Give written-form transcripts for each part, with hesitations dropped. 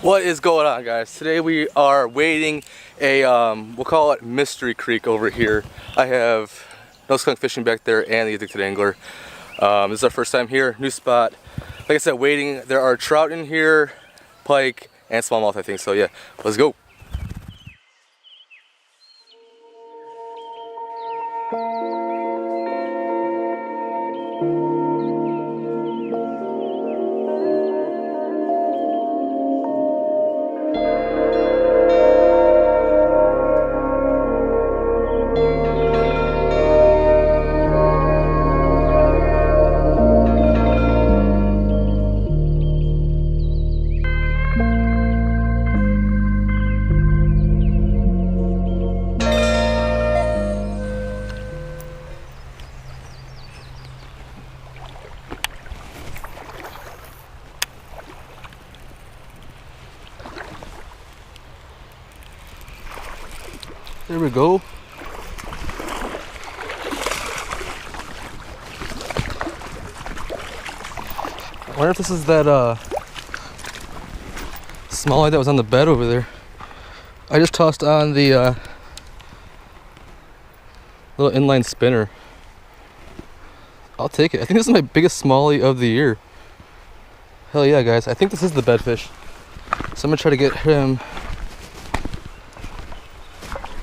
What is going on, guys? Today we are wading a we'll call it mystery creek over here. I have No Skunk Fishing back there and the Addicted Angler. This is our first time here, new spot. Like I said, wading. There are trout in here, pike, and smallmouth, I think. So yeah, let's go. There we go. I wonder if this is that smallie that was on the bed over there. I just tossed on the little inline spinner. I'll take it. I think this is my biggest smallie of the year. Hell yeah, guys. I think this is the bedfish. So I'm gonna try to get him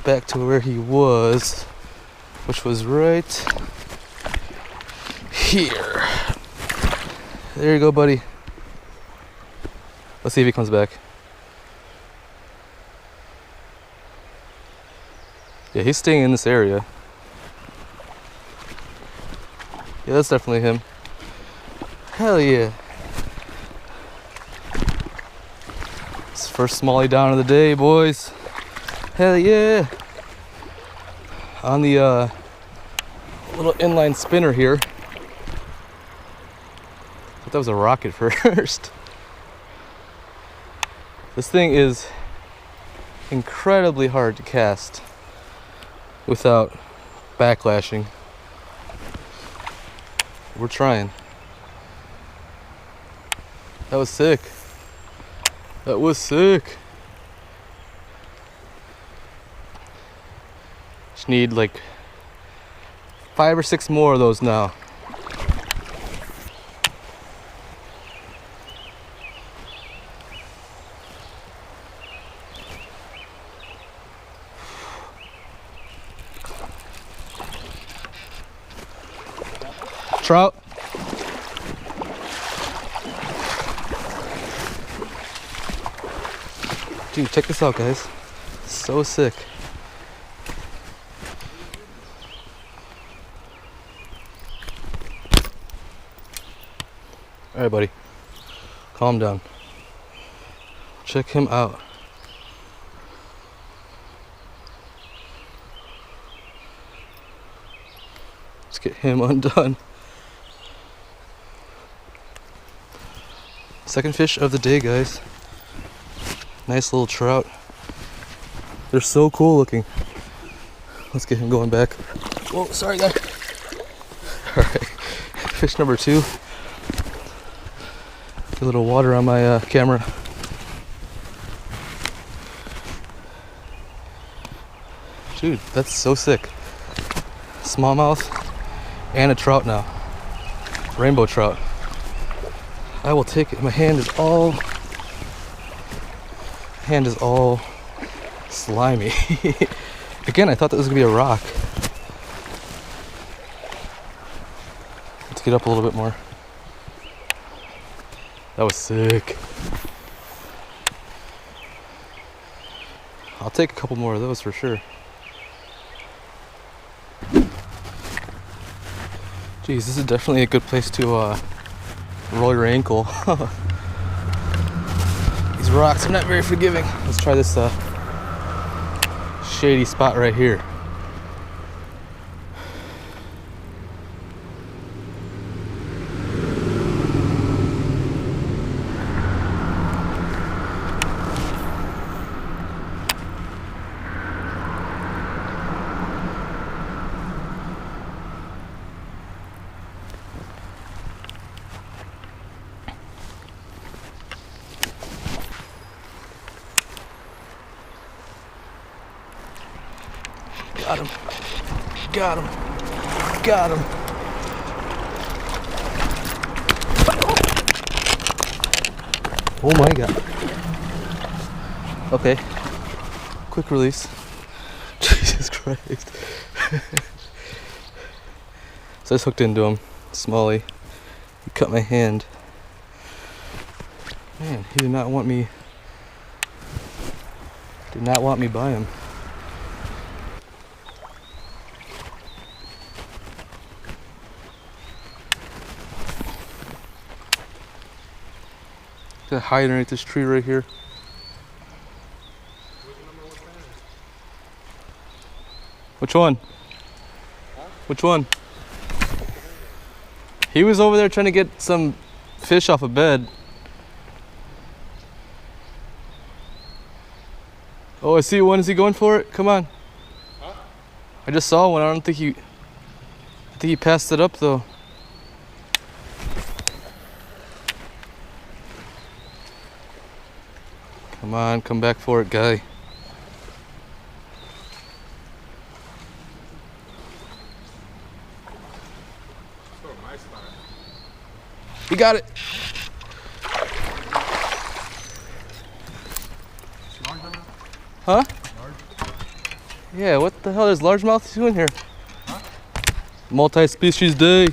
back to where he was, which was right here. There you go, buddy. Let's see if he comes back. Yeah, he's staying in this area. Yeah, that's definitely him. Hell yeah. It's first smallie down of the day, boys. Hell yeah. On the little inline spinner here. I thought that was a rocket first. This thing is incredibly hard to cast without backlashing. We're trying. That was sick. That was sick. Just need like 5 or 6 more of those now. Trout. Dude, check this out, guys. So sick. All right, buddy. Calm down. Check him out. Let's get him undone. Second fish of the day, guys. Nice little trout. They're so cool looking. Let's get him going back. Whoa, sorry, guy. All right, fish number 2. A little water on my camera. Dude, that's so sick. Smallmouth and a trout now. Rainbow trout. I will take it. My hand is all slimy. Again, I thought that was gonna be a rock. Let's get up a little bit more. That was sick. I'll take a couple more of those for sure. Geez, this is definitely a good place to roll your ankle. These rocks are not very forgiving. Let's try this shady spot right here. Got him. Got him. Got him. Oh my god. Okay. Quick release. Jesus Christ. So I just hooked into him. Smallie. He cut my hand. Man, he did not want me. Did not want me by him. They're hiding underneath this tree right here. Which one? Huh? Which one? He was over there trying to get some fish off a bed. Oh, I see one. Is he going for it? Come on. Huh? I just saw one. I think he passed it up though. Come on, come back for it, guy. We got it. Huh? Yeah, what the hell is largemouth doing here? Huh? Multi-species day.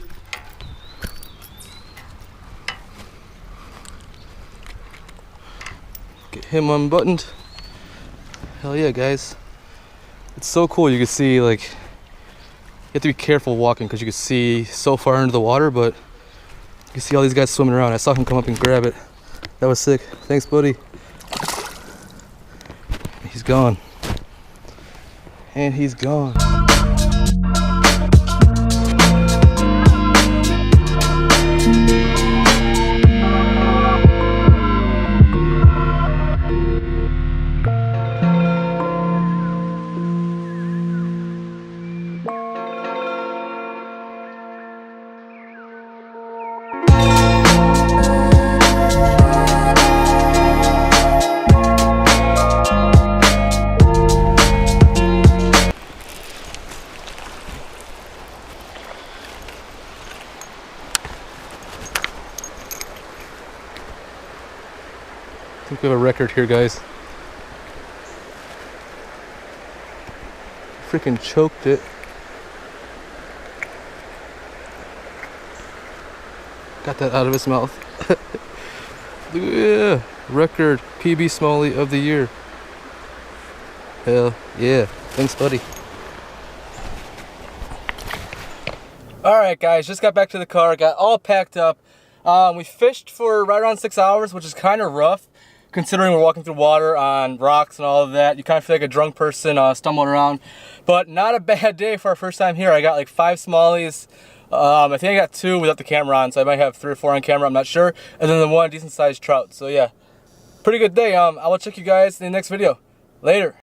Get him unbuttoned. Hell yeah, guys. It's so cool. You can see, like, you have to be careful walking because you can see so far into the water, but you can see all these guys swimming around. I saw him come up and grab it. That was sick. Thanks, buddy. He's gone. And he's gone. I think we have a record here, guys. Freaking choked it. Got that out of his mouth. Yeah, record PB Smallie of the year. Hell yeah. Thanks, buddy. Alright guys, just got back to the car, got all packed up. We fished for right around 6 hours, which is kind of rough considering we're walking through water on rocks and all of that. You kind of feel like a drunk person stumbling around, but not a bad day for our first time here. I got like 5 smallies. I think I got 2 without the camera on, so I might have 3 or 4 on camera, I'm not sure. And then the 1 decent sized trout. So yeah, pretty good day. I will check you guys in the next video. Later.